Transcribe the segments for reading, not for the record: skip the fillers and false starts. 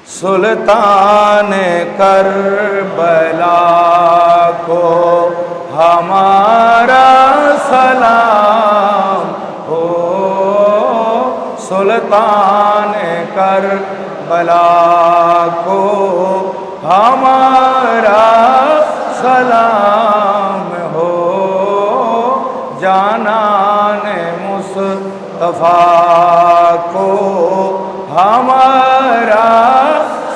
सुल्तान Karbala को हमारा सलाम हो, सुल्तान करबला को हमारा सलाम हो, जानाने मुस्तफा को हमारा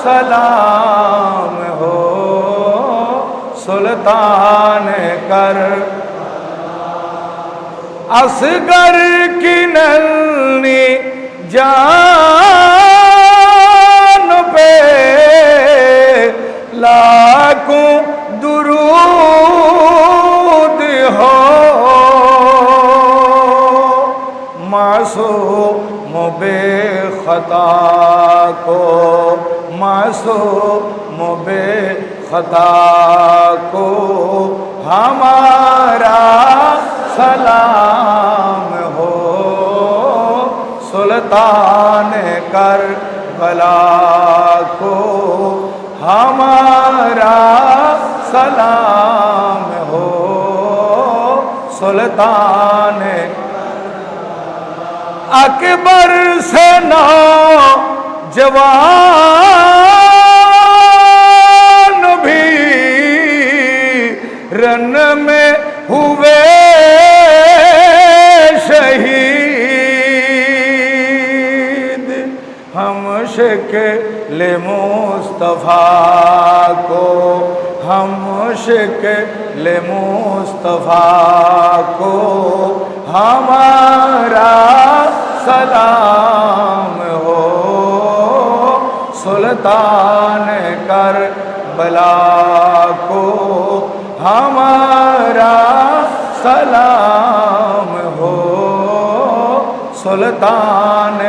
सलाम हो, सुल्तान कर असगर की नन्ही जान पे लाखों दुरूद हो, मासूम बेखता को, मासूम बेखता को हमारा सलाम हो, सुल्तान करबला को हमारा सलाम हो, सुल्तान अकबर से नौजवान भी रन में हुए शहीद, हम शिकल मुस्तफा को, हम शिकल मुस्तफा को हमारा सलाम हो, सुल्तान करबला को हमारा सलाम हो, सुल्तान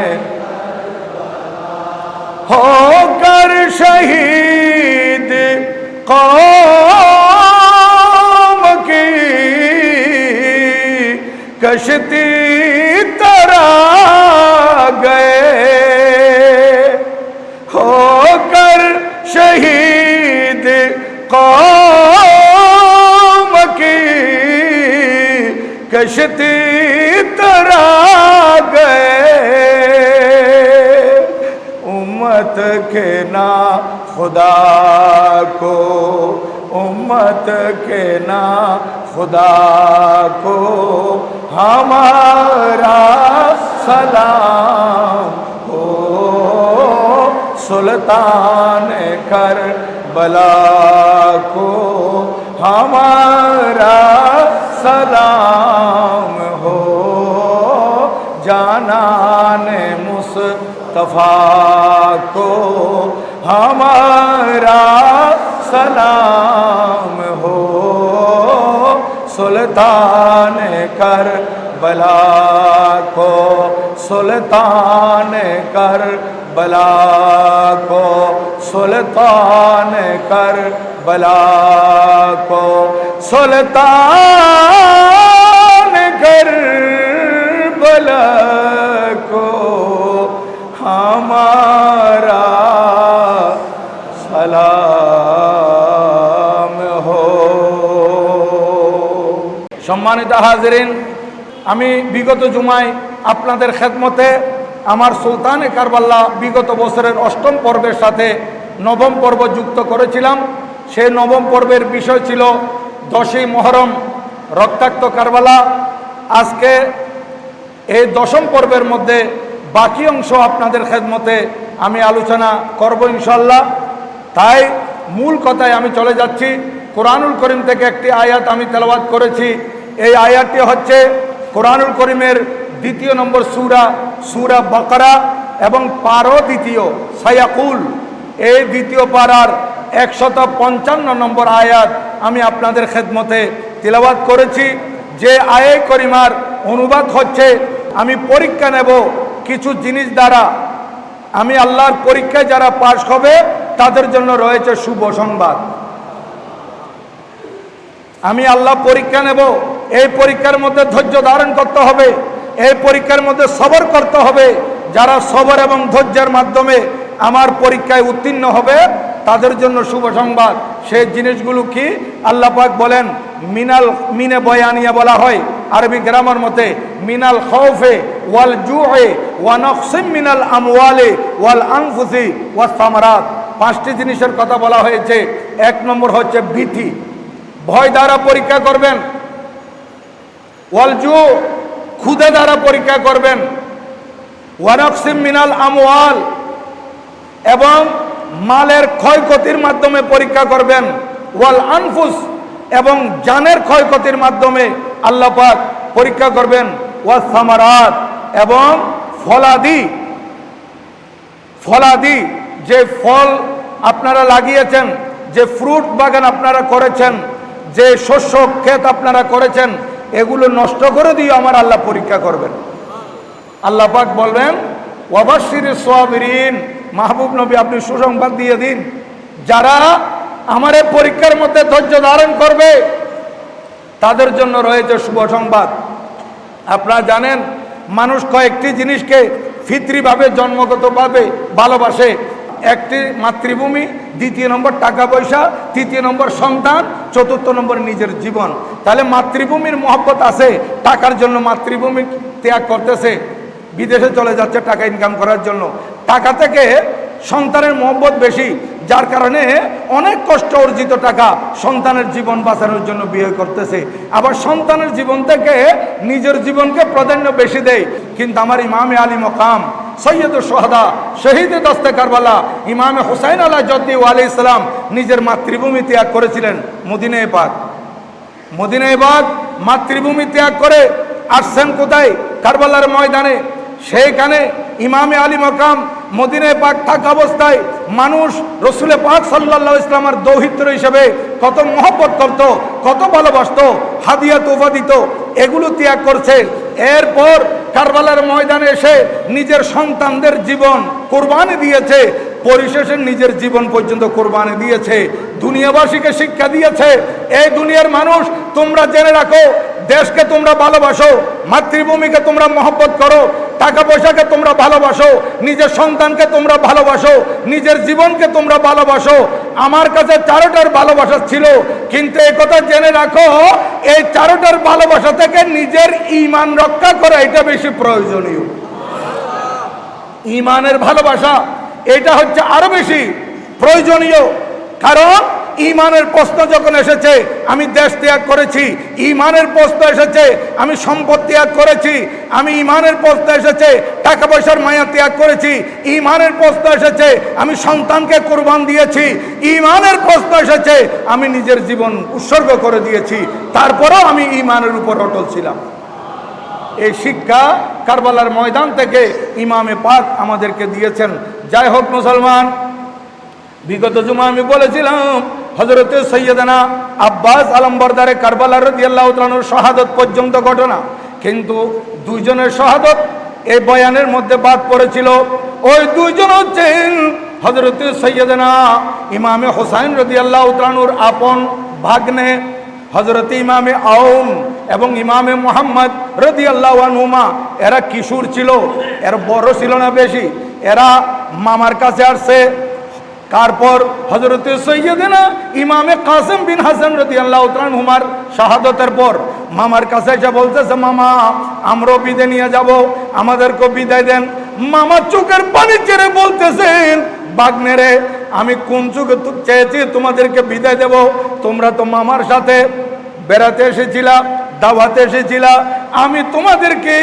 होकर शहीद कौम की कश्ती तरा गए, होकर शहीद कौम की कश्ती तरा गए, उम्मत के ना खुदा को, उम्मत के ना खुदा को हमारा सलाम हो, सुल्तान करबला को हमारा सलाम हो, जानाने मुस्तफा को हमारा सलाम हो, सुल्तान करबला को, सुल्तान करबला को, सुल्तान करबला को, सुल्तान करबला को हमारा सलाम हो। সম্মানিত হাজিরিন, আমি বিগত জুমায় আপনাদের খেদমতে আমার সুলতানে কারবালা বিগত বছরের ৮ম পর্বের সাথে ৯ম পর্ব যুক্ত করেছিলাম। সেই ৯ম পর্বের বিষয় ছিল ১০ই মুহররম রক্তাক্ত কারবালা। আজকে এই ১০ম পর্বের মধ্যে বাকি অংশ আপনাদের খেদমতে আমি আলোচনা করব ইনশাআল্লাহ। তাই মূল কথায় আমি চলে যাচ্ছি। কোরআনুল করিম থেকে একটি আয়াত আমি তেলাওয়াত করেছি। এই আয়াতটি হচ্ছে কোরআনুল করিমের ২য় নম্বর সূরা, সূরা বাকারা এবং পারো ২য় সায়াকুল, এই ২য় পারার ১৫৫ নম্বর আয়াত আমি আপনাদের খেদমতে তেলাওয়াত করেছি। যে আয়াত করিমার অনুবাদ হচ্ছে, আমি পরীক্ষা নেব কিছু জিনিস দ্বারা, আমি আল্লাহর পরীক্ষায় যারা পাশ হবে তাদের জন্য রয়েছে শুভ সংবাদ। আমি আল্লাহ পরীক্ষা নেব, এই পরীক্ষার মধ্যে ধৈর্য ধারণ করতে হবে, এই পরীক্ষার মধ্যে সবর করতে হবে। যারা সবর এবং ধৈর্যের মাধ্যমে আমার পরীক্ষায় উত্তীর্ণ হবে তাদের জন্য শুভ সংবাদ। সেই জিনিসগুলো কি? আল্লাহ পাক বলেন মিনে বয়ানিয়া বলা হয় আরবি গ্রামার মতে মিনাল খাউফে ওয়াল জুয়ে ওয়া নকসিম মিনাল আমওয়ালি ওয়াল আনফুসি ওয়াস সামারাত। 5টি জিনিসের কথা বলা হয়েছে। 1 নম্বর হচ্ছে ভীতি, ভয় দ্বারা পরীক্ষা করবেন। ওয়াল জু, ক্ষুধা দ্বারা পরীক্ষা করবেন। ওয়া নকসিম মিনাল আমওয়াল, এবং মালের ক্ষয়ক্ষতির মাধ্যমে পরীক্ষা করবেন। ওয়াল আনফুস, এবং জানের ক্ষয়ক্ষতির মাধ্যমে আল্লাহ পাক পরীক্ষা করবেন। ওয়াস সামারাত, এবং ফলাদি যে ফল আপনারা লাগিয়েছেন, যে ফ্রুট বাগান আপনারা করেছেন, যে শস্য ক্ষেত আপনারা করেছেন, এগুলো নষ্ট করে দিয়ে আমার আল্লাহ পরীক্ষা করবেন। আল্লাহ পাক বলবেন ওয়াবাশশিরিস সাবিরিন, মাহবুব নবী আপনি সুসংবাদ দিয়ে দিন, যারা আমার এই পরীক্ষার মধ্যে ধৈর্য ধারণ করবে তাদের জন্য রয়েছে শুভ সংবাদ। আপনারা জানেন মানুষ কয়েকটি জিনিসকে ফিতরিভাবে জন্মগতভাবে ভালোবাসে। একটি মাতৃভূমি, 2 নম্বর টাকা পয়সা, 3 নম্বর সন্তান, 4 নম্বর নিজের জীবন। তাহলে মাতৃভূমির মহব্বত আছে, টাকার জন্য মাতৃভূমি ত্যাগ করতেছে, বিদেশে চলে যাচ্ছে টাকা ইনকাম করার জন্য। টাকা থেকে সন্তানের মহব্বত বেশি, যার কারণে অনেক কষ্ট অর্জিত টাকা সন্তানের জীবন বাঁচানোর জন্য বিয়ে করতেছে। আবার সন্তানের জীবন থেকে নিজের জীবনকে প্রাধান্য বেশি দেয়। কিন্তু আমার ইমামে আলী মকাম সৈয়দুল সোহাদা শহীদ দস্তে কারবালা ইমামে হুসাইন আলাইহিস সালাম নিজের মাতৃভূমি ত্যাগ করেছিলেন। মদিনায়ে পাক মাতৃভূমি ত্যাগ করে আসছেন কোথায়? কারবালার ময়দানে। সেইখানে ইমামে আলী মকাম মদিনায়ে পাক থাকা অবস্থায় মানুষ রসুলে পাক সাল্লাল্লাহু আলাইহি ওয়াসাল্লামের দৌহিত্র হিসেবে কত মহব্বত করত, কত ভালোবাসত, হাদিয়া তোফা দিত, এগুলো ত্যাগ করছে। এরপর কারবালার ময়দানে এসে নিজের সন্তানদের জীবন কোরবানি দিয়েছে, পরিশেষে নিজের জীবন পর্যন্ত কোরবানি দিয়েছে, দুনিয়াবাসীকে শিক্ষা দিয়েছে। এই দুনিয়ার মানুষ তোমরা জেনে রাখো, দেশকে তোমরা ভালোবাসো, মাতৃভূমিকে তোমরা মহব্বত করো, টাকা পয়সাকে তোমরা ভালোবাসো, নিজের সন্তানকে তোমরা ভালোবাসো, নিজের জীবনকে তোমরা ভালোবাসো। আমার কাছে 4টার ভালোবাসা ছিল, কিন্তু এই কথা জেনে রাখো এই 4টার ভালোবাসা থেকে নিজের ঈমান রক্ষা করা এটা বেশি প্রয়োজনীয়। ঈমানের ভালোবাসা এটা হচ্ছে আরো বেশি প্রয়োজনীয়। কারণ ঈমানের প্রশ্ন যখন এসেছে আমি দেশ ত্যাগ করেছি, ঈমানের প্রশ্ন এসেছে আমি সম্পদ ত্যাগ করেছি, আমি ঈমানের প্রশ্ন এসেছে টাকা পয়সার মায়া ত্যাগ করেছি, ঈমানের প্রশ্ন এসেছে আমি সন্তানকে কুরবান দিয়েছি, ঈমানের প্রশ্ন এসেছে আমি নিজের জীবন উৎসর্গ করে দিয়েছি, তারপরেও আমি ঈমানের উপর অটল ছিলাম। এই শিক্ষা কারবালার ময়দান থেকে ইমামে পাক আমাদেরকে দিয়েছেন। যাই হোক মুসলমান, বিগত জুমা আমি বলেছিলাম হযরতে সৈয়দনা আব্বাস আলমবরদারে কারবালা রাদিয়াল্লাহু তাআলার শাহাদত পর্যন্ত ঘটনা, কিন্তু 2 জনের শাহাদত এই বয়ানের মধ্যে বাদ পড়েছিল। ওই 2 জন হচ্ছেন হযরতে সৈয়দনা ইমামে হুসাইন রাদিয়াল্লাহু তাআলার আপন ভাগ্নে হযরতে ইমামে আউন এবং ইমামে মুহাম্মদ রাদিয়াল্লাহু আনহুমা। এরা কিশোর ছিল, এর বড় ছিল না বেশি। এরা মামার কাছে আসছে। তারপর হযরতে সৈয়দনা ইমামে কাসিম বিন হাসান রাদিয়াল্লাহু তাআলা আনহুমার শাহাদাতের পর মামার কাছে এসে বলতেছে, মামা আমরাও বিদায় নিয়ে যাব, আমাদেরকে বিদায় দেন। মামা চোখের পানি ছেড়ে বলতেছেন, বাগনেরে আমি কোন চোখে চেয়েছি তোমাদেরকে বিদায় দেব? তোমরা তো মামার সাথে বেড়াতে এসেছিলা, দাওয়াতে এসেছিলা, আমি তোমাদেরকে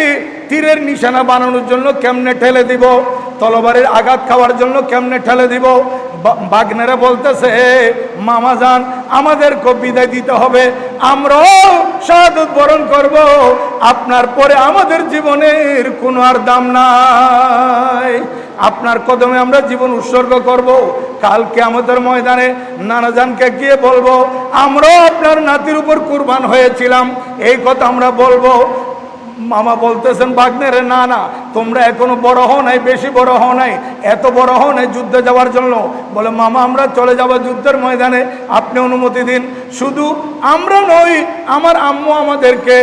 তীরের নিশানা বানানোর জন্য কেমনে ঠেলে দিব, তলবারের আঘাত খাওয়ার জন্য কেমনে ঠেলে দিব? বাগনেরা বলতেছে, মামা যান আমাদেরকে বিদায় দিতে হবে, আমরাও শাহাদাত বরণ করব, আপনার পরে আমাদের জীবনের কোনো আর দাম নাই, আপনার কদমে আমরা জীবন উৎসর্গ করব। কালকে আমাদের ময়দানে নানাজানকে গিয়ে বলবো আমরাও আপনার নাতির উপর কুরবান হয়েছিলাম, এই কথা আমরা বলবো। মামা বলতেছেন, বাগনেরে না না, তোমরা এখনো বড় হও নাই, বেশি বড় হও নাই, এত বড় হও নাই যুদ্ধে যাওয়ার জন্য। বলে, মামা আমরা চলে যাব যুদ্ধের ময়দানে, আপনি অনুমতি দিন। শুধু আমরা নই, আমার আম্মু আমাদেরকে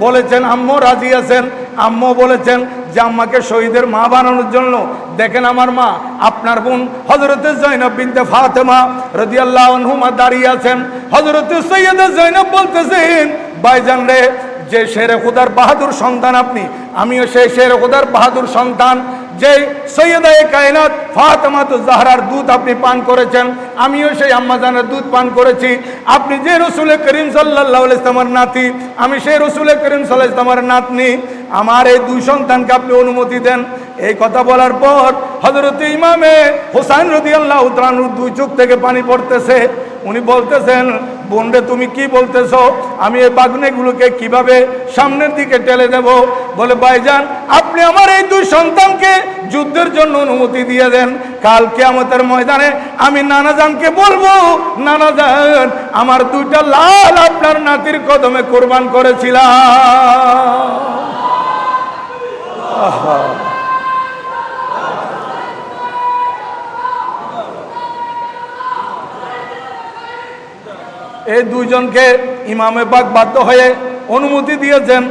বলেছেন, আম্মু রাজি আছেন, আম্মু বলেছেন যে আম্মাকে শহীদের মা বানানোর জন্য। দেখেন আমার মা, আপনার বোন হযরতে জয়নব বিনতে ফাতেমা রাদিয়াল্লাহু আনহুমা দাঁড়িয়ে আছেন। হযরতে সৈয়দা জয়নব বলতেছেন, ভাইজান রে, যে শেরে খুদার বাহাদুর সন্তান আপনি, আমিও সেই শেরে খুদার বাহাদুর সন্তান। যে সৈয়দায়ে কায়নাত ফাতেমাতুজ জাহরার দুধ আপনি পান করেছেন, আমিও সেই আম্মাজানের দুধ পান করেছি। আপনি যে রাসূল করিম সাল্লাল্লাহু আলাইহি ওয়াসাল্লামের নাতি, আমি সেই রাসূল করিম সাল্লাল্লাহু আলাইহি ওয়াসাল্লামের নাতনি। আমার এই দুই সন্তানকে আপনি অনুমতি দেন। এই কথা বলার পর হযরত ইমামে হোসেন রাদিয়াল্লাহু তাআলার দুই চোখ থেকে পানি পড়তেছে। উনি বলতেছেন, বোন রে, তুমি কি বলতেছো? আমি এই বাগনেগুলোকে কিভাবে সামনের দিকে ঠেলে দেব? বলে, ভাইজান, আপনি আমার এই দুই সন্তানকে যুদ্ধের জন্য অনুমতি দিয়ে দেন। কাল কিয়ামতের ময়দানে আমি নানাজানকে বলবো, নানাজান, আমার দুইটা লাল আপনার নাতির কদমে কোরবান করেছিলাম। এই দুইজনকে ইমামে পাক বাধ্য হয়ে অনুমতি দিয়েছেন।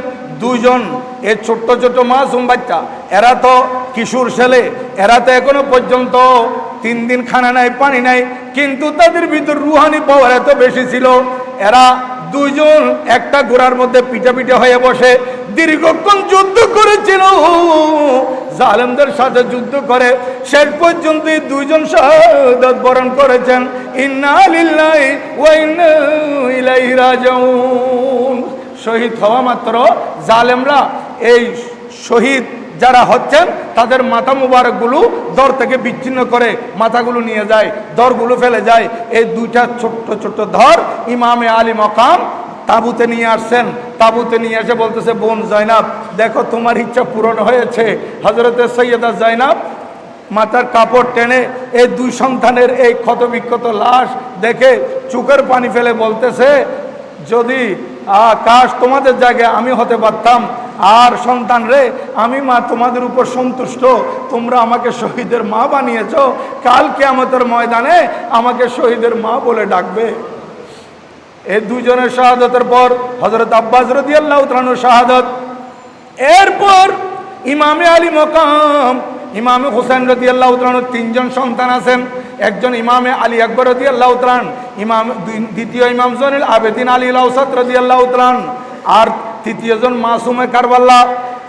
দুইজন এই ছোট্ট ছোট্ট মাসুম বাচ্চা, এরা তো কিশোর ছেলে, এরা তো এখনো পর্যন্ত 3 দিন খানা নাই, পানি নাই, কিন্তু তাদের ভিতর রুহানি পাওয়ার এত বেশি ছিল। এরা দুইজন একটা ঘোড়ার মধ্যে পিঠে হয়ে বসে দীর্ঘক্ষণ যুদ্ধ করেছিল, জালেমদের সাথে যুদ্ধ করে শেষ পর্যন্ত এই দুইজন শাহাদাত বরণ করেছেন। ইন্না লিল্লাহি ওয়া ইন্না ইলাইহি রাজিউন। শহীদ হওয়া মাত্র জালেমরা, এই শহীদ যারা হচ্ছেন, তাদের মাথা মুবারকগুলো দর থেকে বিচ্ছিন্ন করে মাথাগুলো নিয়ে যায়, দরগুলো ফেলে যায়। এই দুইটা ছোট্ট ছোট্ট ধর ইমামে আলী মকাম তাবুতে নিয়ে আসছেন। তাবুতে নিয়ে এসে বলতেছে, বোন জয়নাব, দেখো তোমার ইচ্ছা পূরণ হয়েছে। হযরতে সৈয়দা জয়নাব মাথার কাপড় টেনে এই দুই সন্তানের এই ক্ষতবিক্ষত লাশ দেখে চোখের পানি ফেলে বলতেছে, যদি কাশ তোমাদের জায়গায় আমি হতে পারতাম। আর সন্তান রে, আমি মা তোমাদের উপর সন্তুষ্ট, তোমরা আমাকে শহীদের মা বানিয়েছো, কাল কিয়ামতের ময়দানে আমাকে শহীদের মা বলে ডাকবে। এই দুজনের শাহাদাতের পর হযরত আব্বাস রাদিয়াল্লাহু তাআলা শাহাদাত। এরপর ইমামে আলী মকাম ইমামে হোসেন রাদিয়াল্লাহু তাআলা 3 জন সন্তান আছেন। একজন ইমামে আলী আকবর রাদিয়াল্লাহু তাআলা, দ্বিতীয় ইমাম জয়নুল আবেদিন আলী আল-আওসাত রাদিয়াল্লাহু তাআলা, আর তৃতীয় জন মাসুমে কারবালা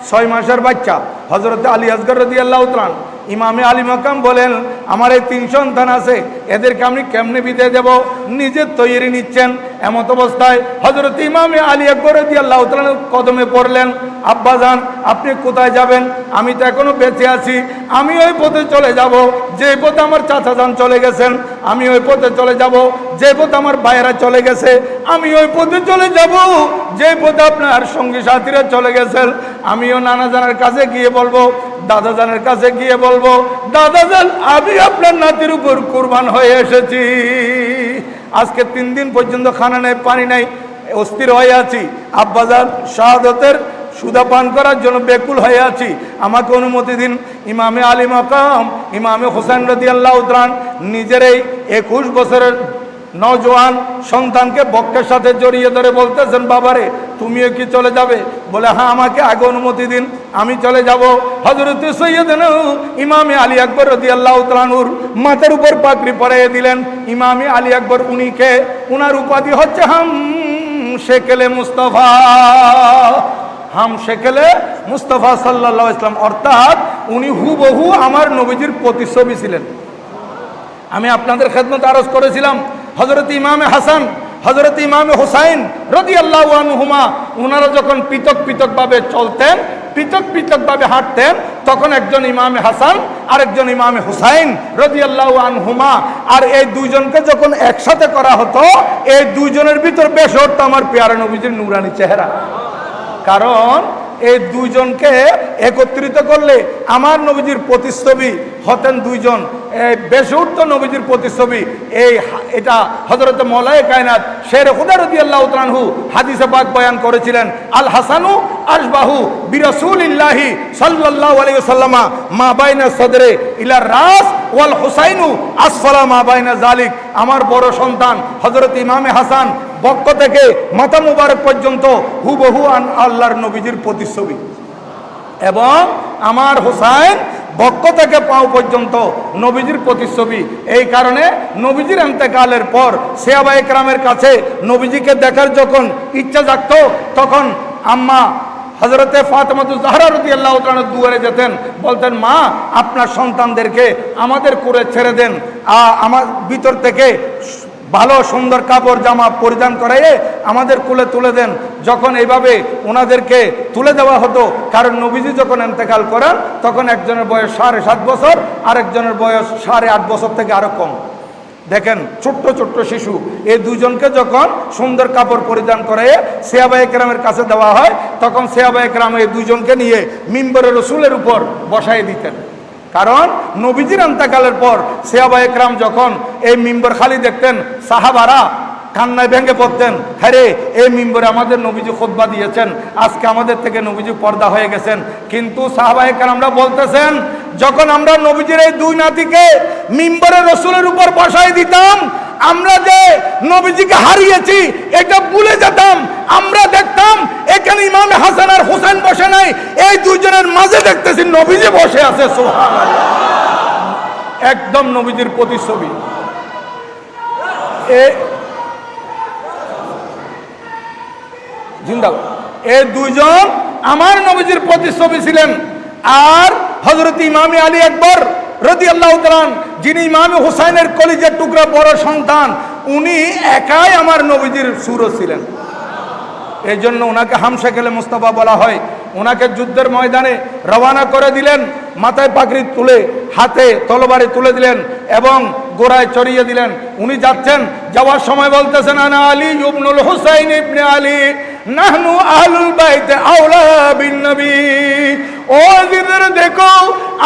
6 মাসের বাচ্চা হযরতে আলী আসগর রাদিয়াল্লাহু তাআলা। ইমামে আলী মাকাম বলেন, আমার এই 3 সন্তান আছে, এদেরকে আমি কেমনে বিদায় দেব? নিজের তৈরি নিচ্ছেন। এমত অবস্থায় হযরত ইমামে আলী আকবর রাদিয়াল্লাহু তাআলা কদমে পড়লেন, আব্বাজান, আপনি কোথায় যাবেন? আমি তো এখনো বেঁচে আছি, আমি ওই পথে চলে যাব যে পথে আমার চাচাজান চলে গেছেন, আমি ওই পথে চলে যাব যে পথে আমার ভাইয়েরা চলে গেছে, আমি ওই পথে চলে যাব যে পথে আপনার সঙ্গী সাথীরা চলে গেছেন। আমিও নানাজানের কাছে গিয়ে বলবো, দাদাজানের কাছে গিয়ে বলবো, দাদাজান, আমি আপনার নাতির উপর কুরবান হয়ে এসেছি। আজকে 3 দিন পর্যন্ত খানা নেই, পানি নাই, অস্থির হয়ে আছি। আব্বাজান শাহাদাতের সুদা পান করার জন্য বেকুল হয়ে আছি, আমাকে অনুমতি দিন। ইমামে আলী মাকাম ইমামে হোসেন রাদিয়াল্লাহু তাআলা নিজের এই 21 বছরের নওজোয়ান সন্তানকে বক্ষের সাথে জড়িয়ে ধরে বলতেছেন, বাবারে, তুমিও কি চলে যাবে? বলে, হ্যাঁ, আমাকে আগে অনুমতি দিন, আমি চলে যাব। হযরত সৈয়দনা ইমামে আলী আকবর রাদিয়াল্লাহু তাআলার মাথার উপর পাগড়ি পরিয়ে দিলেন। ইমামে আলী আকবর উনিকে, উনার উপাধি হচ্ছে হাম শেকেলে মুস্তাফা, হাম শেকেলে মুস্তাফা সাল্লাল্লাহু আলাইহি ওয়াসাল্লাম, অর্থাৎ উনি হুবহু আমার নবীজির প্রতিচ্ছবি ছিলেন। আমি আপনাদের খেদমত আরজ করেছিলাম, হযরত ইমামে হাসান, হযরত ইমামে হুসাইন রাদিয়াল্লাহু আনহুমা, ওনারা যখন পৃথক পৃথকভাবে চলতেন, পৃথক পৃথকভাবে হাঁটতেন, তখন একজন ইমামে হাসান আর একজন ইমামে হুসাইন রাদিয়াল্লাহু আনহুমা, আর এই দুইজনকে যখন একসাথে করা হতো, এই দুইজনের ভিতর বেশ হতো আমার পেয়ারা নবীজির নূরানি চেহারা। কারণ এই দুইজনকে একত্রিত করলে আমার নবীজির প্রতিচ্ছবি হতেন দুইজন, বেশি উঠত নবীজির প্রতিচ্ছবি। এটা হযরত মওলায়ে কায়নাত শের খুদা রাদিয়াল্লাহু তাআলা আনহু হাদিসে পাক বয়ান করেছিলেন, আল হাসানু আশবাহু বিরাসূলিল্লাহি সাল্লাল্লাহু আলাইহি ওয়াসাল্লাম মা বাইনা সদরে ইলা রাস ওয়াল হুসাইনু আসফালা মা বাইনা যালিক। আমার বড় সন্তান হযরত ইমামে হাসান বক্ষ থেকে মাথা মুবারক পর্যন্ত হুবহু আল্লাহর নবীজির প্রতিচ্ছবি। এবং আমার হুসাইন বক্ষ থেকে পাও পর্যন্ত নবীজির প্রতিচ্ছবি। এই কারণে নবীজির ইন্তেকালের পর সাহাবায়ে কেরামের কাছে নবীজিকে দেখার যখন ইচ্ছা জাগত, তখন আম্মা হযরতে ফাতেমাতুজ জাহরা রাদিয়াল্লাহু তাআলা দুয়ারে যেতেন, বলতেন, মা আপনার সন্তানদেরকে আমাদের কোলে ছেড়ে দেন, আমার ভিতর থেকে ভালো সুন্দর কাপড় জামা পরিধান করাইয়ে আমাদের কোলে তুলে দেন। যখন এইভাবে ওনাদেরকে তুলে দেওয়া হতো, কারণ নবীজি যখন ইন্তেকাল করেন তখন একজনের বয়স 7.5 বছর, আরেকজনের বয়স 8.5 বছর থেকে আরো কম। দেখেন ছোট্ট ছোট্ট শিশু, এই দুজনকে যখন সুন্দর কাপড় পরিধান করে সাহাবায়ে কেরামের কাছে দেওয়া হয়, তখন সাহাবায়ে কেরাম এই দুজনকে নিয়ে মিম্বরে রসুলের উপর বসায় দিতেন। কারণ নবীজির ইন্তেকালের পর সাহাবায়ে কেরাম যখন এই মিম্বর খালি দেখতেন, সাহাবারা কান্নায় ভেঙে পড়তেন, হ্যাঁ রে, এই মিম্বরে আমাদের নবীজি খুতবা দিয়েছেন, আজকে আমাদের থেকে নবীজি পর্দা হয়ে গেছেন। কিন্তু সাহাবায়ে কেরামরা বলতেছেন, যখন আমরা নবীজির এই দুই নাতিকে মিম্বরে রসুলের উপর বসাই দিতাম, আমরা যে নবীজিকে হারিয়েছি এটা ভুলে যেতাম। আমরা দেখতাম এখানে ইমাম হাসান আর হুসাইন বসে নাই, এই দুইজনের মাঝে দেখতেছি নবীজি বসে আছে। সুবহানাল্লাহ, একদম নবীজির প্রতিচ্ছবি। জিন্দাবাদ। এই দুইজন আমার নবীজির প্রতিচ্ছবি ছিলেন। আর হযরত ইমাম আলী আকবর রাদিয়াল্লাহু তাআলা, যিনি ইমাম হুসাইনের কলিজার টুকরা বড় সন্তান, উনি একাই আমার নবীজির সুরত ছিলেন। এই জন্য ওনাকে হামশাকেলে মুস্তাফা বলা হয়। ওনাকে যুদ্ধের ময়দানে রওনা করে দিলেন, মাথায় পাগড়ি তুলে হাতে তলবারি তুলে দিলেন এবং গোড়ায় চড়িয়ে দিলেন। উনি যাচ্ছেন, যাওয়ার সময় বলতেছেন, আনা আলী ইবনুল হুসাইন ইবনে আলী নাহনু আহলুল বাইত আওলা বিন নবী। ও জিনেরা দেখো,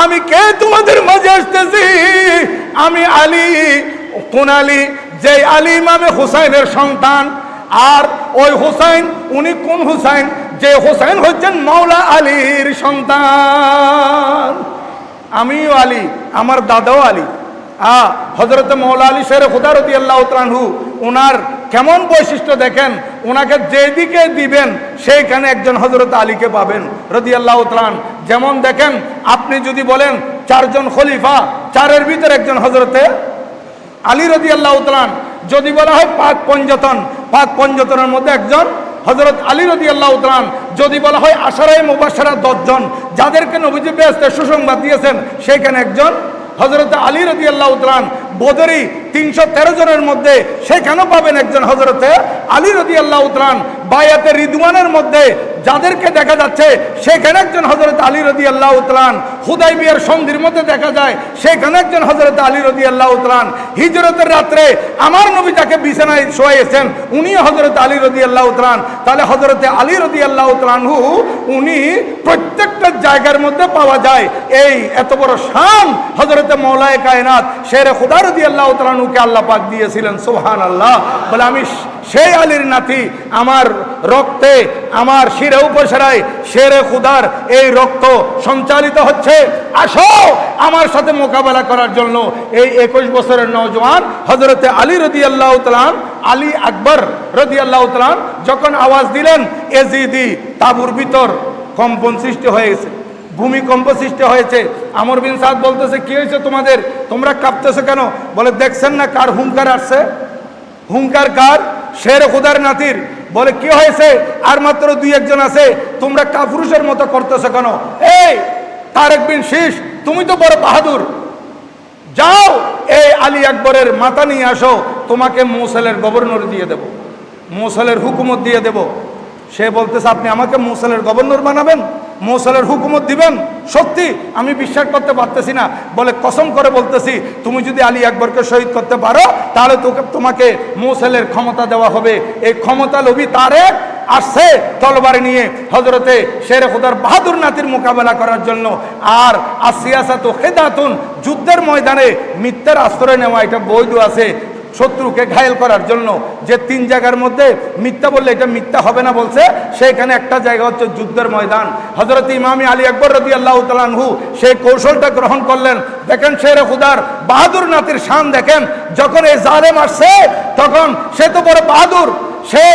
আমি কে তোমাদের মাঝে আসতেছি, আমি আলী। কোন আলী? যে আলী ইমামে হুসাইনের সন্তান। আর ওই হুসাইন, উনি কোন হুসাইন? যে হুসাইন হচ্ছেন মাওলা আলীর সন্তান। আমিও আলী, আমার দাদাও আলী। হযরত মাওলা আলী শের খুদা রাদিয়াল্লাহু তাআলা আনহু, ওনার কেমন বৈশিষ্ট্য দেখেন, ওনাকে যেদিকে দিবেন সেইখানে একজন হযরত আলীকে পাবেন রাদিয়াল্লাহু তাআলা। যেমন দেখেন, আপনি যদি বলেন 4 জন খলিফা, 4-এর ভিতরে একজন হযরতে আলী রাদিয়াল্লাহু তাআলা। যদি বলা হয় 5 পঞ্জতন, 5 পঞ্জতনের মধ্যে একজন হযরত আলী রাদিয়াল্লাহু তাআলা। যদি বলা হয় আশারায়ে মুবাশশারা 10 জন, যাদেরকে নবীজি বেহেশতের সুসংবাদ দিয়েছেন, সেখানে একজন হযরত আলী রাদিয়াল্লাহু তাআলা। বদরি 313 জনের মধ্যে সেখানেও পাবেন একজন হযরতে আলী রাদিয়াল্লাহু তাআলা। বায়াতে রিদওয়ানের মধ্যে যাদেরকে দেখা যাচ্ছে সেখানে একজন হযরত আলী রাদিয়াল্লাহু তাআলা। হুদাইবিয়ার সন্ধির মধ্যে দেখা যায় সেখানে একজন হযরত আলী রাদিয়াল্লাহু তাআলা। হিজরতের রাত্রে আমার নবী যাকে বিছানায় শোয়াইয়েছেন উনি হযরত আলী রাদিয়াল্লাহু তাআলা। তাহলে হযরত আলী রাদিয়াল্লাহু তাআলা উনি প্রত্যেকটা জায়গার মধ্যে পাওয়া যায়। এই এত বড় শান হযরত মাওলায়ে কায়নাত শেরে খুদা রাদিয়াল্লাহু তাআলা কে আল্লাহ পাক দিয়েছিলেন। সুবহানাল্লাহ। বলে আমি সেই আলীর নাতি, আমার রক্তে, আমার শিরে উপশিরায় শেরে খুদার এই রক্ত সঞ্চালিত হচ্ছে। আসো আমার সাথে মোকাবেলা করার জন্য। এই 21 বছরের নওজোয়ান হযরতে আলী রাদিয়াল্লাহু তাআলা, আলী আকবর রাদিয়াল্লাহু তাআলা যখন আওয়াজ দিলেন, এজিদি তাবুর ভিতর কম্পন সৃষ্টি হয়ে গেছে, ভূমিকম্প সৃষ্টি হয়েছে। আমর বিন সাদ বলতেছে, কি হয়েছে তোমাদের, তোমরা কাঁপতেছো কেন? বলে দেখছেন না কার হুঙ্কার আসছে? হুঙ্কার কার? শের খুদার নাতির। বলে কি হয়েছে? আর মাত্র 2-1 জন আছে, তোমরা কাপুরুষের মতো করতেছো কেন? এই তারেক বিন শীশ, তুমি তো বড় বাহাদুর, যাও এই আলী আকবরের মাথা নিয়ে আসো, তোমাকে মৌসেলের গভর্নর দিয়ে দেব, মৌসেলের হুকুমত দিয়ে দেব। সে বলতেছে, আপনি আমাকে মৌসেলের গভর্নর বানাবেন, মৌসেলের হুকুমত দিবেন? সত্যি আমি বিশ্বাস করতে পারতেছি না। বলে কসম করে বলতেছি, তুমি যদি আলী আকবরকে শহীদ করতে পারো তাহলে তোমাকে মৌসেলের ক্ষমতা দেওয়া হবে। এই ক্ষমতা লোভী তারেক আসছে তলবারি নিয়ে হযরতে শেরে খুদার বাহাদুর নাতির মোকাবেলা করার জন্য। আর আসিয়াসাতু খিদাতুন, যুদ্ধের ময়দানে মিথ্যার আশ্রয় নেওয়া এটা বৈধ আছে শত্রুকে ঘায়েল করার জন্য। যে 3 জায়গার মধ্যে মিথ্যা বললে এটা মিথ্যা হবে না বলছে, সেখানে একটা জায়গা হচ্ছে যুদ্ধের ময়দান। হযরত ইমাম আলী আকবর রাদিয়াল্লাহু তাআলা আনহু সেই কৌশলটা গ্রহণ করলেন। দেখেন শেরে খুদার বাহাদুর নাতির শান দেখেন। যখন এই জালেম আসছে তখন সে তো বড় বাহাদুর, সে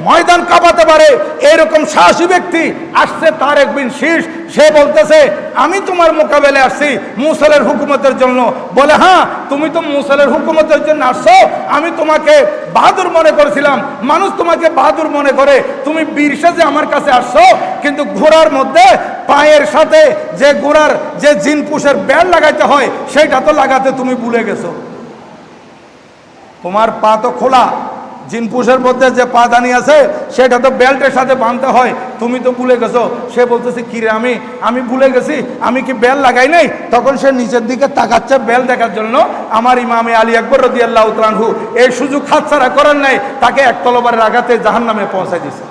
ময়দান কাঁপাতে পারে এরকম সাহসী ব্যক্তি আসছে তারেক বিন শীস। সে বলতেছে আমি তোমার মোকাবেলায় আসছি মুসালের হুকুমতের জন্য। বলে হ্যাঁ, তুমি তো মুসালের হুকুমতের জন্য আসছো, আমি তোমাকে বাহাদুর মনে করেছিলাম, মানুষ তোমাকে বাহাদুর মনে করে, তুমি বীর সেজে আমার কাছে আসছো, কিন্তু ঘোড়ার মধ্যে পায়ের সাথে যে ঘোড়ার যে জিনপুষের বেল লাগাইতে হয় সেটা তো লাগাতে তুমি ভুলে গেছো। তোমার পা তো খোলা, জিনপুষের মধ্যে যে পাদানি আছে সেটা তো বেল্টের সাথে বাঁধতে হয়, তুমি তো ভুলে গেছো। সে বলতেছে কি রে, আমি ভুলে গেছি, আমি কি বেল লাগাই নাই? তখন সে নিচের দিকে তাকাচ্ছে বেল দেখার জন্য। আমার ইমামে আলী আকবর রাদিয়াল্লাহু তাআলা আনহু এই সুযোগ হাতছাড়া করেন নাই, তাকে এক তলবারের আঘাতে জাহান্নামে পৌঁছায় দিয়েছে।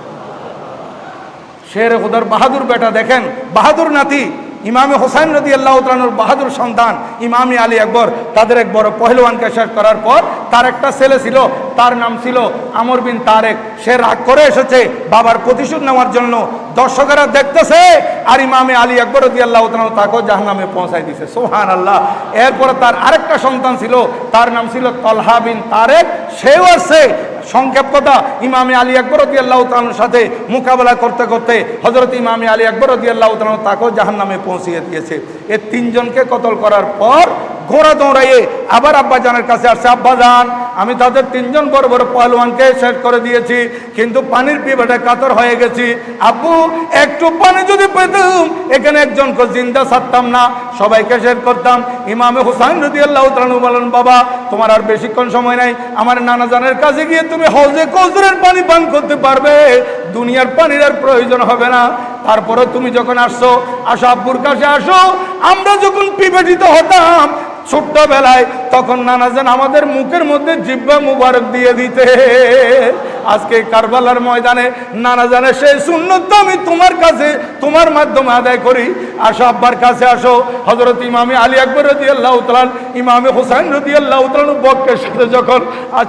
শের খুদার বাহাদুর বেটা দেখেন, বাহাদুর নাতি ইমামে হোসেন রাদিয়াল্লাহু তাআলা আনহুর বাহাদুর সন্তান ইমামে আলী আকবর, তাদের এক বড় পহলওয়ানকে শেষ করার পর তার একটা ছেলে ছিল, তার নাম ছিল আমর বিন তারেক। সে রাগ করে এসেছে বাবার প্রতিশোধ নেওয়ার জন্য। দর্শকেরা দেখতেছে আর ইমামে আলী আকবর রাদিয়াল্লাহু তাআলা তাকে জাহান্নামে পৌঁছায় দিয়েছে। সুবহানাল্লাহ। এরপরে তার আরেকটা সন্তান ছিল, তার নাম ছিল তলহা বিন তারেক। সেও আছে। সংক্ষেপ কথা, ইমামে আলী আকবর রাদিয়াল্লাহু তাআলার সাথে মোকাবেলা করতে করতে হযরত ইমামে আলী আকবর রাদিয়াল্লাহু তাআলা তাকেও জাহান্নামে পৌঁছিয়ে দিয়েছে। এই তিনজনকে কতল করার পর ঘোড়া দৌড়াইয়ে আবার আব্বাজানের কাছে আসছে। আব্বাজান, আমি তাদের তিনজন বড় বড় পহলওয়ানকে শেষ করে দিয়েছি, কিন্তু পানির পিপাসে কাতর হয়ে গেছি। আব্বু, একটু পানি যদি পেতাম, এখানে একজনকে জিন্দা ছাড়তাম না, সবাইকে শেষ করতাম। ইমামে হুসাইন রাদিয়াল্লাহু তাআলা বলেন, বাবা তোমার আর বেশিক্ষণ সময় নাই, আমার নানাজানের কাছে গিয়ে তুমি হৌজে কৌসরের পানি পান করতে পারবে, দুনিয়ার পানির আর প্রয়োজন হবে না। তারপরে তুমি যখন আসো আব্বুর কাছে আসো। আমরা যখন পিপাসিত হতাম ছোট্টবেলায়, তখন নানাজান আমাদের মুখের মধ্যে জিহ্বা মুবারক দিয়ে দিতে। আজকে কারবালার ময়দানে নানাজানের সেই সুন্নত আমি তোমার কাছে তোমার মাধ্যমে আদায় করি। আসো, আব্বার কাছে আসো। হযরত ইমামে আলী আকবর রাদিয়াল্লাহু তাআলা ইমামে হুসাইন রাদিয়াল্লাহু তাআলা বক্কের সাথে যখন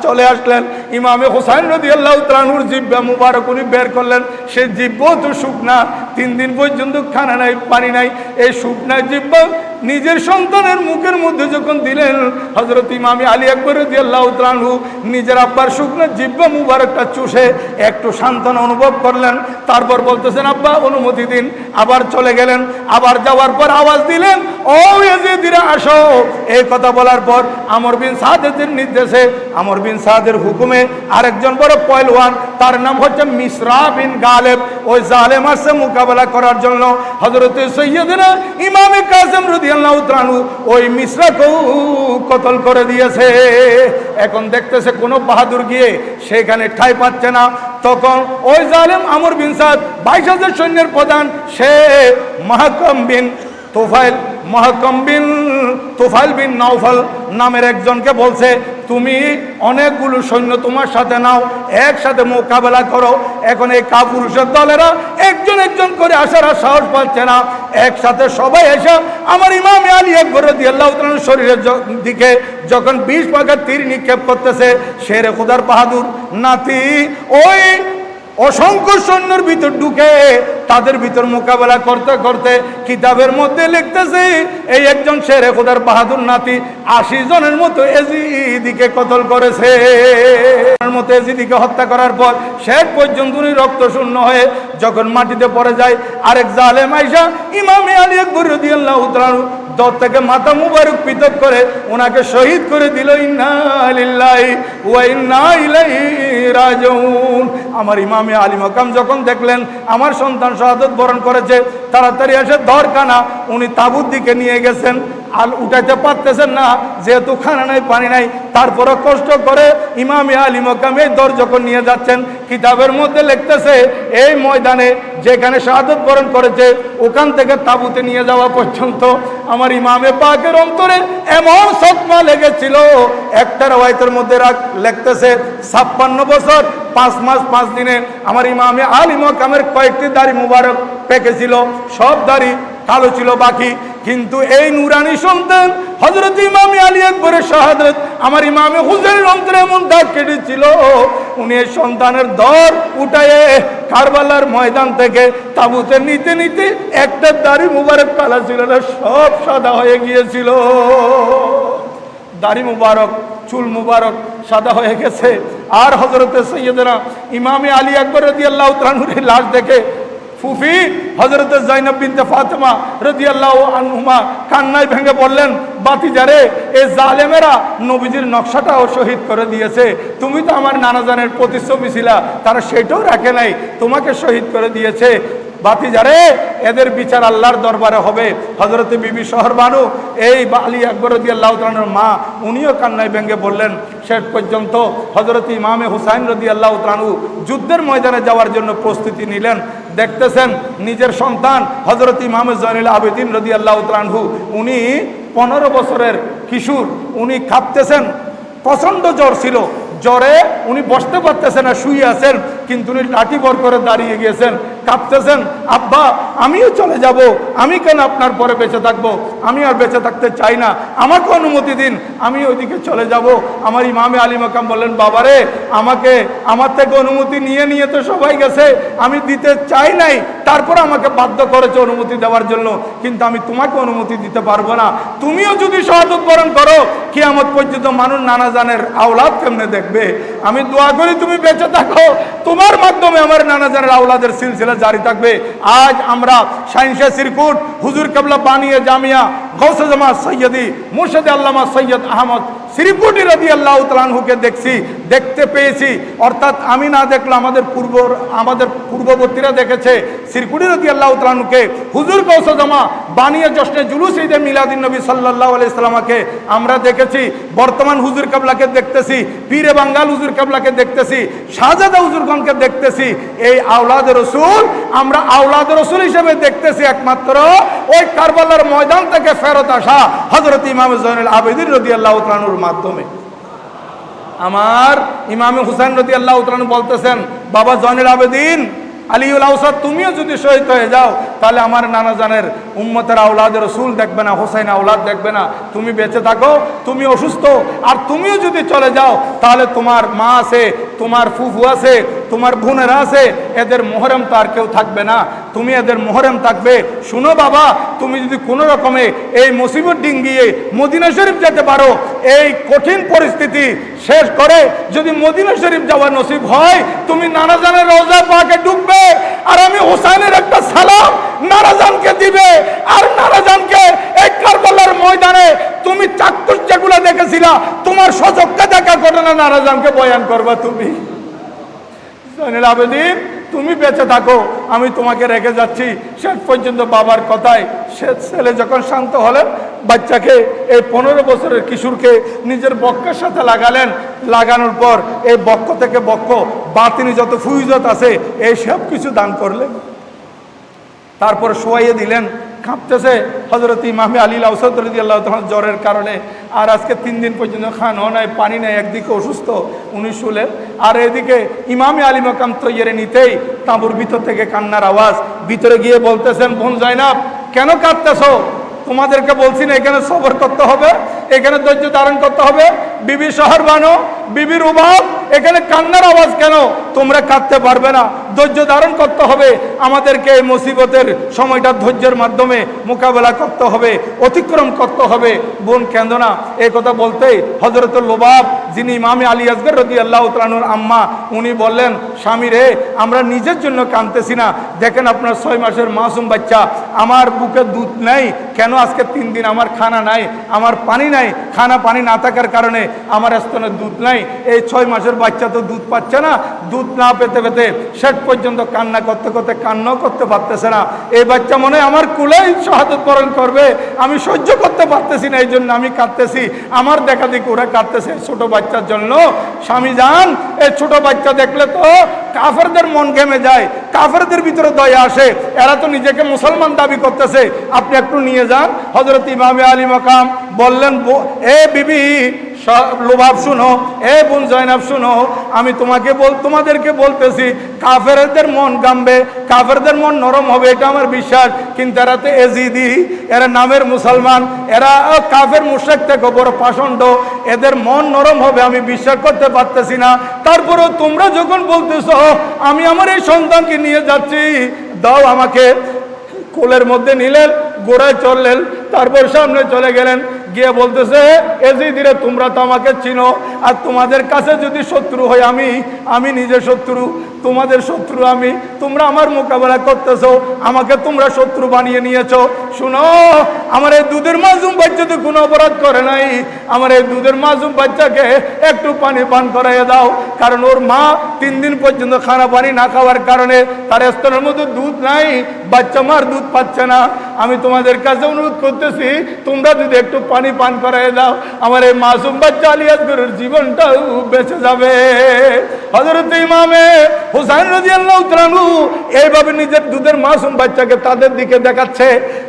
চলে আসলেন, ইমামে হুসাইন রাদিয়াল্লাহু তাআলার জিহ্বা মুবারক উনি বের করলেন। সে জিহ্বা তো শুকনা, 3 দিন পর্যন্ত খানা নাই, পানি নাই। এই শুকনা জিহ্বা নিজের সন্তানের মুখের মধ্যে যখন দিলেন, হযরত ইমামে আলী আকবর রাদিয়াল্লাহু তাআলা নিজের আব্বার শুকনো জিহ্বা মুবারকটা চুষে একটু সান্ত্বনা অনুভব করলেন। তারপর বলতেছেন, আব্বা অনুমতি দিন। আবার চলে গেলেন। আবার যাওয়ার পর আওয়াজ দিলেন, ও ইয়াজিদিরা আসো। এই কথা বলার পর আমর বিন সাদের নির্দেশে, আমর বিন সাদের হুকুমে আরেকজন বড় পহলওয়ান, তার নাম হচ্ছে মিসরা বিন গালেব, ওই জালেম আসছে মোকাবেলা করার জন্য। হযরত সৈয়দনা ইমামে কাসেম রাদিয়াল্লাহু তাআলা ওই মিসরাকেও কতল করে দিয়েছে। এখন দেখতেছে কোনো বাহাদুর গিয়ে সেখানে ঠাঁই পাচ্ছে না। তখন ওই জালেম আমর বিন সাদ 22,000 সৈন্যের প্রধান, সে মাহকাম বিন তুফাইল বিন নাওফাল নামের একজনকে বলছে, তুমি অনেকগুলো সৈন্য তোমার সাথে নাও, একসাথে মোকাবেলা করো। এখন এই কাপুরুষের দলেরা একজন একজন করে আসার আর সাহস পাচ্ছে না। একসাথে সবাই এসে আমার ইমামে আলী আকবর রাদিয়াল্লাহু তাআলার শরীরের দিকে যখন 20 পাকা তীর নিক্ষেপ করতেছে, শেরে খুদার বাহাদুর নাতি ওই অসংখ্য সৈন্যের ভিতর ঢুকে তাদের ভিতর মোকাবেলা করতে করতে কিতাবের মধ্যে লিখতেছে, এই একজন শেরে খুদার বাহাদুর নাতি 80 জনের মতো এজিদিকে কতল করেছে। এজিদিকে হত্যা করার পর শেষ পর্যন্ত উনি রক্ত শূন্য হয়ে যখন মাটিতে পড়ে যায়, আরেক জালেম আইসা ইমামে আলী আকবর রাদিয়াল্লাহু তাআলা দর থেকে মাথা মুবারক পৃথক করে ওনাকে শহীদ করে দিল। ইন্না লিল্লাহি ওয়া ইন্না ইলাইহি রাজিউন। আমার ইমামে আলী মাকাম যখন দেখলেন আমার সন্তান শাহাদাত বরণ করেছে, তাড়াতাড়ি এসে দরকানা উনি তাবুত দিকে নিয়ে গেছেন। আর উঠাইতে পারতেছেন না, যেহেতু খানা নাই, পানি নাই। তারপরে কষ্ট করে ইমামে আলী মাকাম এই দর যখন নিয়ে যাচ্ছেন, কিতাবের মধ্যে লিখতেছে এই ময়দানে যেখানে শাহাদাত বরণ করেছে ওখান থেকে তাবুতে নিয়ে যাওয়া পর্যন্ত আমার ইমামে পাকের অন্তরে এমন সদমা লেগেছিল। একটা রওয়ায়াতের মধ্যে লিখতেছে 56 বছর 5 মাস 5 দিনে আমার ইমামে আলী মাকামের কয়েকটি দাড়ি মুবারক পেকেছিল, সব দাড়ি কালো ছিল বাকি। কিন্তু এই নুরানি সন্তান হযরত ইমামে আলী আকবরের শাহাদাত আমার ইমামে হুসাইনের অন্তরে এমন দাগ কেটেছিল, উনি এই সন্তানের দর উঠায়ে কারবালার ময়দান থেকে তাবুতে নিতে নিতে একটা দাড়ি মুবারক কালা ছিল না, সব সাদা হয়ে গিয়েছিল। দাড়ি মুবারক চুল মুবারক সাদা হয়ে গেছে। আর হযরতে সৈয়দনা ইমামে আলী আকবর রাদিয়াল্লাহু তাআলা আনহুর লাশ দেখে ফুফি হযরতে যায়েনব বিনতে ফাতেমা রাদিয়াল্লাহু আনহুমা কান্নায় ভেঙে বললেন, বাতিজারে, এই জালেমেরা নবীজির নকশাটাও শহীদ করে দিয়েছে। তুমি তো আমার নানাজানের প্রতিচ্ছবি ছিলা, তারা সেটাও রাখে নাই, তোমাকে শহীদ করে দিয়েছে। বাতিজারে, এদের বিচার আল্লাহর দরবারে হবে। হযরতে বিবি শহরবানু এই আলী আকবর রাদিয়াল্লাহু তাআলার মা, উনিও কান্নায় ভেঙে বললেন। শেষ পর্যন্ত হযরতে ইমামে হুসাইন রাদিয়াল্লাহু তাআলা যুদ্ধের ময়দানে যাওয়ার জন্য প্রস্তুতি নিলেন। দেখতেছেন নিজের সন্তান হযরত ইমামে জয়নুল আবেদিন রাদিয়াল্লাহু তাআলা, উনি 15 বছরের কিশোর, উনি কাঁপতেছেন, প্রচণ্ড জ্বর ছিল। জ্বরে উনি বসতে পারতেছেন না, শুয়ে আছেন, কিন্তু উনি লাঠি ভর করে দাঁড়িয়ে গিয়েছেন, কাঁপতেছেন। আব্বা, আমিও চলে যাব, আমি কেন আপনার পরে বেঁচে থাকবো? আমি আর বেঁচে থাকতে চাই না, আমাকে অনুমতি দিন, আমি ওইদিকে চলে যাব। আমার ইমামে আলী মাকাম বললেন, বাবারে, আমার থেকে অনুমতি নিয়ে নিয়ে তো সবাই গেছে, আমি দিতে চাই নাই, তারপর আমাকে বাধ্য করেছে অনুমতি দেওয়ার জন্য, কিন্তু আমি তোমাকে অনুমতি দিতে পারবো না। তুমিও যদি শাহাদাত বরণ করো, কিয়ামত পর্যন্ত মানুষ নানা জানের আওলাদ কেমনে দেখবে? আমি দোয়া করি তুমি বেঁচে থাকো, তোমার মাধ্যমে আমার নানা জানের আওলাদের সিলসিলা জারি থাকবে। আজ আমরা শাহিনশাহ সিরকুট হুজুর কেবলা বানিয়ে জামিয়া গৌসে জামাত সৈয়দি মুর্শিদ আল্লামা সৈয়দ আহমদ সিরকুটি রাদিয়াল্লাহু তাআলা আনহুকে দেখতে পেয়েছি। অর্থাৎ আমি না দেখলে আমাদের পূর্ববর্তীরা দেখেছে। সিরকুটি রাদিয়াল্লাহু তাআলা আনহুকে হুজুর গৌসে জামা বানিয়ে জশ্নে জুলুস ঈদে মিলাদুন নবী সাল্লাল্লাহু আলাইহি সাল্লামকে আমরা দেখেছি। বর্তমান হুজুর কেবলাকে দেখতেছি, পীরে বাঙ্গাল হুজুর কেবলাকে দেখতেছি, শাহজাদা হুজুরগণকে দেখতেছি। এই আওলাদের রাসূল আমরা আওলাদের রাসূল হিসেবে দেখতেছি একমাত্র ওই কারবালার ময়দান থেকে ফেরত আসা হযরত ইমাম জয়নুল আবেদিন রাদিয়াল্লাহু তাআলা আনহুর মাধ্যমে। আমার ইমামে হুসাইন রাদিয়াল্লাহু তাআলা আনহু বলতেছেন, বাবা জয়নুল আবেদিন আলীউল আওসাদ, তুমিও যদি শহীদ হয়ে যাও, তাহলে আমার নানা জানের উম্মতের আওলাদের রাসূল দেখবে না, হোসেন আওলাদ দেখবে না। তুমি বেঁচে থাকো, তুমি অসুস্থ, আর তুমিও যদি চলে যাও, তাহলে তোমার মা আছে, তোমার ফুফু আছে, তোমার বোনেরা আছে, এদের মোহরম তো আর কেউ থাকবে না, তুমি এদের মোহরম থাকবে। শুনো বাবা, তুমি যদি কোনো রকমে এই মুসিবত ডিঙ্গিয়ে মদিনা শরীফ যেতে পারো, এই কঠিন পরিস্থিতি শেষ করে যদি মদিনা শরীফ যাওয়া নসিব হয়, তুমি নানা জানের রওজা পাকে ঢুকবে, আর আমি হোসেনের একটা সালাম নানাজানকে দিবে, আর নানাজানকে এই কারবালার ময়দানে তুমি চাক্ষুষ যেগুলো দেখেছিলা, তোমার সচক্ষে দেখা ঘটনা নানাজানকে বয়ান করবা। তুমি জয়নুল আবেদিন, তুমি বেঁচে থাকো, আমি তোমাকে রেখে যাচ্ছি। শেষ পর্যন্ত বাবার কথায় সে ছেলে যখন শান্ত হলেন, বাচ্চাকে এই 15 বছরের কিশোরকে নিজের বক্ষের সাথে লাগানোর পর এই বক্ষ থেকে বক্ষ বাতিনি যত ফুইজত আছে এই সব কিছু দান করলেন। তারপর শোয়াইয়ে দিলেন, কাঁপতেছে হযরত ইমামে আলী আওসাদ রাদিয়াল্লাহু তাআলা জ্বরের কারণে। আর আজকে 3 দিন পর্যন্ত খাওয়া নাই, পানি নেই, একদিকে অসুস্থ, উনি শুলেন, আর এদিকে ইমামে আলী মাকাম তৈয়ারে নিতেই তাঁবুর ভিতর থেকে কান্নার আওয়াজ। ভিতরে গিয়ে বলতেছেন, বোন জয়নাব, কেন কাঁদতেছো? তোমাদেরকে বলছি না এখানে সবর করতে হবে, এখানে ধৈর্য ধারণ করতে হবে। বিবি শহরবানু, বিবি রুবাব, এখানে কান্নার আওয়াজ কেন? তোমরা কাঁদতে পারবে না, ধৈর্য ধারণ করতে হবে। আমাদেরকে এই মুসিবতের সময়টা ধৈর্যের মাধ্যমে মোকাবেলা করতে হবে, অতিক্রম করতে হবে। বোন কেঁদো না। এই কথা বলতেই হযরত লুবাব, যিনি ইমামে আলী আসগর রাদিয়াল্লাহু তাআলা আনহুর আম্মা, উনি বললেন, স্বামী রে, আমরা নিজের জন্য কাঁদতেছি না, দেখেন আপনার 6 মাসের মাসুম বাচ্চা, আমার বুকে দুধ নেই কেন? আজকে 3 দিন আমার খানা নাই, আমার পানি নাই, খানা পানি না থাকার কারণে আমার স্তনে দুধ নাই। এই 6 মাসের বাচ্চা তো দুধ পাচ্ছে না, দুধ না পেতে পেতে শেষ পর্যন্ত কান্না করতে করতে কান্নাও করতে পারতেছে না। এই বাচ্চা মনে হয় আমার কুলেই শাহাদাত বরণ করবে, আমি সহ্য করতে পারতেছি না, এই জন্য আমি কাঁদতেছি। আমার দেখা দেখি ওরা কাঁদতেছে ছোট বাচ্চার জন্য। স্বামী যান, এই ছোট বাচ্চা দেখলে তো কাফেরদের মন ঘেমে যায়, কাফেরদের ভিতরে দয়া আসে, এরা তো নিজেকে মুসলমান দাবি করতেছে, আপনি একটু নিয়ে যান। হযরত ইমামে আলী মাকাম বললেন, এ বিবি লুবাব শুনো, এ বোন জয়নাব শুনো, আমি তোমাদেরকে বলতেছি, কাফেরদের মন গামবে, কাফেরদের মন নরম হবে, এটা আমার বিশ্বাস, কিন্তু এরা তো এজিদি, এরা নামের মুসলমান, এরা কাফের মুশরিক থেকে বড় পাষণ্ড, এদের মন নরম হবে আমি বিশ্বাস করতে পারতেছি না। তারপরেও তোমরা যখন বলতেছো আমি আমার এই সন্তানকে নিয়ে যাচ্ছি, দাও আমাকে। কোলের মধ্যে নিলেন, গোড়ায় চললেন, তারপর সামনে চলে গেলেন, গিয়ে বলতেছে এজিদিরে তোমরা তো আমাকে চিনো, আর তোমাদের কাছে যদি শত্রু হই আমি নিজে শত্রু, তোমাদের শত্রু আমি, তোমরা আমার মোকাবেলা করতেছো, আমাকে তোমরা শত্রু বানিয়ে নিয়েছো। শুনো, আমার এই দুধের মাসুম বাচ্চা তো কোনো অপরাধ করে নাই, আমার এই দুধের মাসুম বাচ্চাকে একটু পানি পান করাইয়ে দাও, কারণ ওর মা 3 দিন পর্যন্ত খানা পানি না খাওয়ার কারণে তার স্তনের মধ্যে দুধ নাই, বাচ্চা মার দুধ পাচ্ছে না। আমি তোমাদের কাছে অনুরোধ করতেছি, তোমরা যদি একটু পানি পান করাইয়ে দাও, আমার এই মাসুম বাচ্চা আলী আসগরের জীবনটাও বেঁচে যাবে। হযরত ইমামে হুসাইন রাদিয়াল্লাহু তাআলা আনহু এইভাবে নিজের দুধের মাসুম বাচ্চাকে তাদের দিকে দেখাচ্ছে।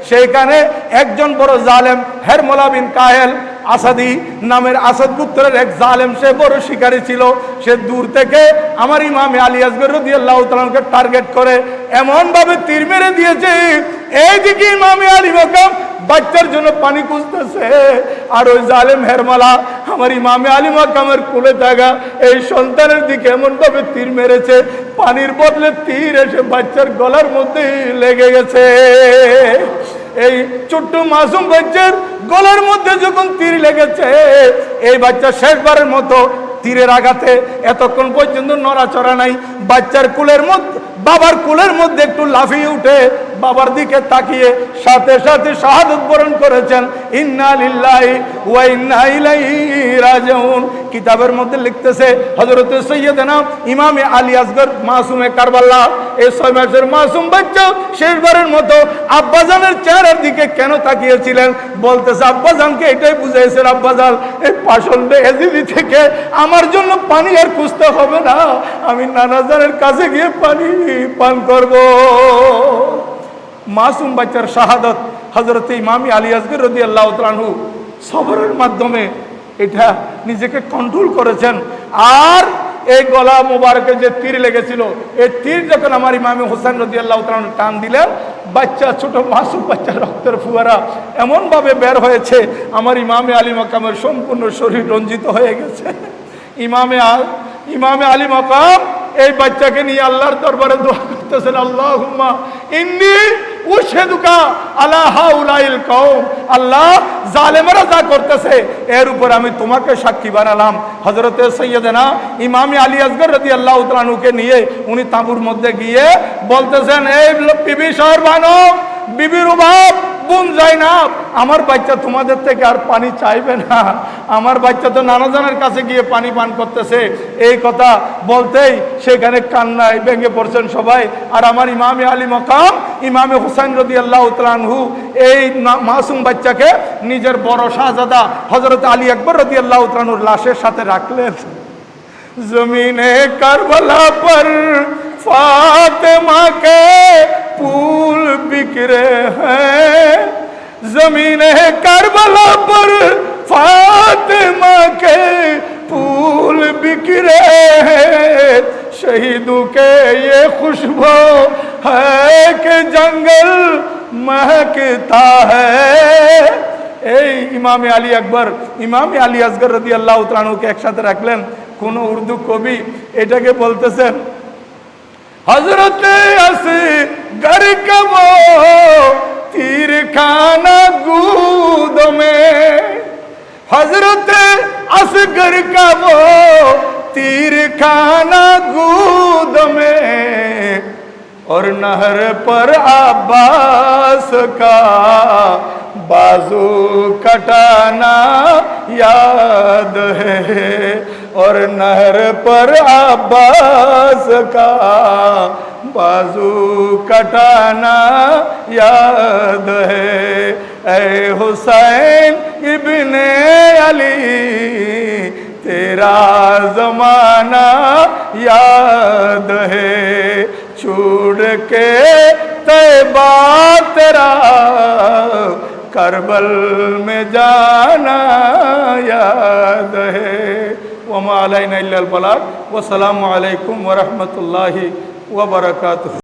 সেইখানে একজন বড় জালেম হেরমলা বিন কাহেল আসাদি নামের আসাদ পুত্রের এক জালেম, সে বড় শিকারী ছিল। সে দূর থেকে আমার ইমামে আলী আসগর রাদিয়াল্লাহু তাআলা আনহুকে টার্গেট করে এমন ভাবে তীর মেরে দিয়েছে, এইদিকে ইমামে আলী মাকাম বাচ্চার জন্য পানি খুঁজতেছে, আর ওই জালেম হেরমালা আমার ইমামে আলী মাকামের কোলে থাকা এই সন্তানের দিকে এমন ভাবে তীর মেরেছে, পানির বদলে তীর এসে বাচ্চার গলার মধ্যে লেগে গেছে। এই ছোট্ট মাসুম বাচ্চার গলার মধ্যে যখন তীর লেগেছে, এই বাচ্চা শেষবারের মতো তীরের আঘাতে এতক্ষণ পর্যন্ত নড়াচড়া নাই, বাচ্চার কুলের মধ্যে বাবার কুলের মধ্যে একটু লাফিয়ে উঠে বাবার দিকে তাকিয়ে সাথে সাথে শাহাদাত বরণ করেছেন। ইন্না লিল্লাহি ওয়া ইন্না ইলাইহি রাজিউন। কিতাবের মধ্যে লিখতেছে হযরত সৈয়দনা ইমামে আলী আসগর মাসুমে কারবালা, এই 6 মাসের মাসুম বাচ্চা শেষবারের মতো আব্বাজানের চেহারার দিকে কেন তাকিয়েছিলেন, বলতেছে আব্বাজানকে এটাই বুঝাইছেন, আব্বাজান এই পাষণ্ডে এজিদি থেকে আমার জন্য পানি আর খুঁজতে হবে না, আমি নানাজানের কাছে গিয়ে পানি পান করব। মাসুম বাচ্চার শাহাদাত হযরত ইমাম আলী আসগর রাদিয়াল্লাহু তাআলা আনহু সবরের মাধ্যমে এটা নিজেকে কন্ট্রোল করেছেন। আর এই গলা মোবারকে যে তীর লেগেছিল, এই তীর যখন আমার ইমামে হোসেন রাদিয়াল্লাহু তাআলা আনহু টান দিলেন, বাচ্চা ছোট মাসুম বাচ্চার রক্তের ফুয়ারা এমনভাবে বের হয়েছে, আমার ইমামে আলী মাকামের সম্পূর্ণ শরীর রঞ্জিত হয়ে গেছে। ইমামে আলী মাকাম এই বাচ্চাকে নিয়ে আল্লাহর দরবারে দোয়া করতেছেন, আল্লাহুম্মা ইন্নী উশহিদুকা আলা হাউলাইল কওম, আল্লাহ জালেমেরা যা করতেছে এর উপর আমি তোমাকে সাক্ষী বানালাম। হযরতে সৈয়দনা ইমামে আলী আসগর রাদিয়াল্লাহু তাআলা আনহুকে নিয়ে উনি তাঁবুর মধ্যে গিয়ে বলতেছেন, এই বিবি শাহরবানো, বিবির বাপ বোন যায়নাব, আমার বাচ্চা তোমাদের থেকে আর পানি চাইবে না, আমার বাচ্চা তো নানাজানের কাছে গিয়ে পানি পান করতেছে। এই কথা বলতেই সেখানে কান্নায় ভেঙে পড়ছেন সবাই। আর আমার ইমামে আলী মাকাম ইমামে হুসাইন রাদিয়াল্লাহু তাআলা আনহু এই মাসুম বাচ্চাকে নিজের বড় শাহজাদা হযরত আলী আকবর রাদিয়াল্লাহু তাআলা আনহুর লাশের সাথে রাখলেন। জমিনে কারবালা পর फातिमा के फूल बिखरे हैं, जमीने करबला पर फातिमा के फूल बिखरे हैं, शहीदों के ये खुशबू है कि जंगल महकता है। এই ইমামে আলী আকবর ইমামে আলী আসগর রাদিয়াল্লাহু তাআলা আনহুকে একসাথে রাখলেন। কোন উর্দু কবি এটাকে বলতেছেন, हजरत असगर का वो तीर खाना गूद में, हजरत असगर का वो तीर खाना गूद में, और नहर पर अब्बास का बाजू कटाना याद है, और नहर पर अब्बास का बाजू कटाना याद है। ऐ हुसैन इब्ने अली तेरा जमाना याद है, छोड़ के तैबा तेरा करबल में जाना याद है। वमा अलैना इल्लल बलाग। वस्सलामु अलैकुम व रहमतुल्लाहि व बरकातुहू।